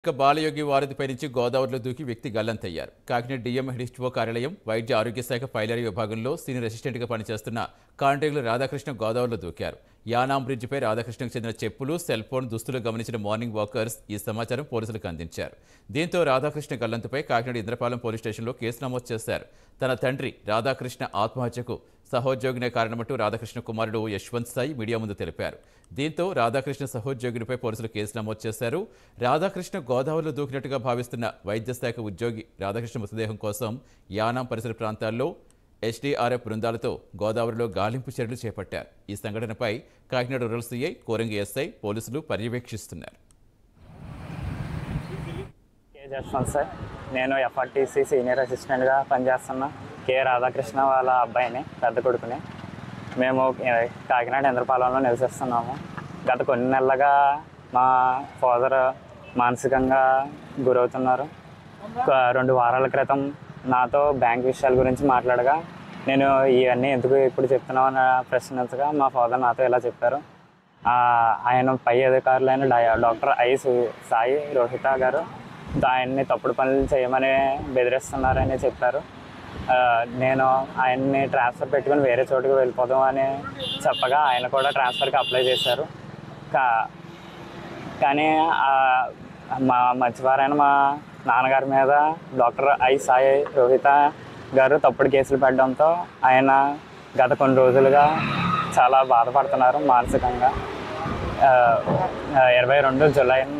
ఇక బాలయోగి వారధిపై నుంచి గోదావరిలో దూకి వ్యక్తి గల్లంతయ్యారు. కాకినాడ డిఎం హెచ్ఓ కార్యాలయం వైద్య ఆరోగ్య శాఖ పైలరీ విభాగంలో సీనియర్ అసిస్టెంట్గా పనిచేస్తున్న కాంట్రాక్టర్ రాధాకృష్ణ గోదావరిలో దూకారు. యానాం బ్రిడ్జిపై రాధాకృష్ణకు చెందిన చెప్పులు, సెల్ ఫోన్, దుస్తులు గమనించిన మార్నింగ్ వాకర్స్ ఈ సమాచారం పోలీసులకు అందించారు. దీంతో రాధాకృష్ణ గల్లంతుపై కాకినాడ ఇంద్రపాలెం పోలీస్ స్టేషన్లో కేసు నమోదు చేశారు. తన తండ్రి రాధాకృష్ణ ఆత్మహత్యకు సహోద్యోగినే కారణమంటూ రాధాకృష్ణ కుమారుడు యశ్వంత్ సాయి మీడియా ముందు తెలిపారు. దీంతో రాధాకృష్ణ సహోద్యోగినిపై పోలీసులు కేసు నమోదు చేశారు. రాధాకృష్ణ గోదావరిలో దూకినట్టుగా భావిస్తున్న వైద్య శాఖ ఉద్యోగి రాధాకృష్ణ మృతదేహం కోసం యానాం పరిసర ప్రాంతాల్లో ఎస్డీఆర్ఎఫ్ బృందాలతో గోదావరిలో గాలింపు చర్యలు చేపట్టారు. ఈ సంఘటనపై Kakinada rural CI, Korangi SI పోలీసులు పర్యవేక్షిస్తున్నారు. నేను ఎఫ్ఆర్టీసీ సీనియర్ అసిస్టెంట్గా పనిచేస్తున్న కె రాధాకృష్ణ వాళ్ళ అబ్బాయిని, పెద్ద కొడుకుని. మేము కాకినాడ ఇంద్రపాలెంలో నివసిస్తున్నాము. గత కొన్ని నెలలుగా మా ఫాదర్ మానసికంగా గురవుతున్నారు. 2 వారాల క్రితం నాతో బ్యాంక్ విషయాల గురించి మాట్లాడగా, నేను ఇవన్నీ ఎందుకు ఇప్పుడు చెప్తున్నావు అని ప్రశ్నించగా మా ఫాదర్ నాతో ఇలా చెప్పారు. ఆయన పై అధికారులైన డాక్టర్ సాయి రోహిత గారు ఆయన్ని తప్పుడు పనులు చేయమని బెదిరిస్తున్నారని చెప్పారు. నేను ఆయన్ని ట్రాన్స్ఫర్ పెట్టుకుని వేరే చోటుకి వెళ్ళిపోదాం అని చెప్పగా ఆయన కూడా ట్రాన్స్ఫర్కి అప్లై చేశారు. కానీ మా మంచివారైన మా నాన్నగారి మీద డాక్టర్ సాయి రోహిత గారు తప్పుడు కేసులు పెట్టడంతో ఆయన గత కొన్ని రోజులుగా చాలా బాధపడుతున్నారు మానసికంగా. 22 జూలైన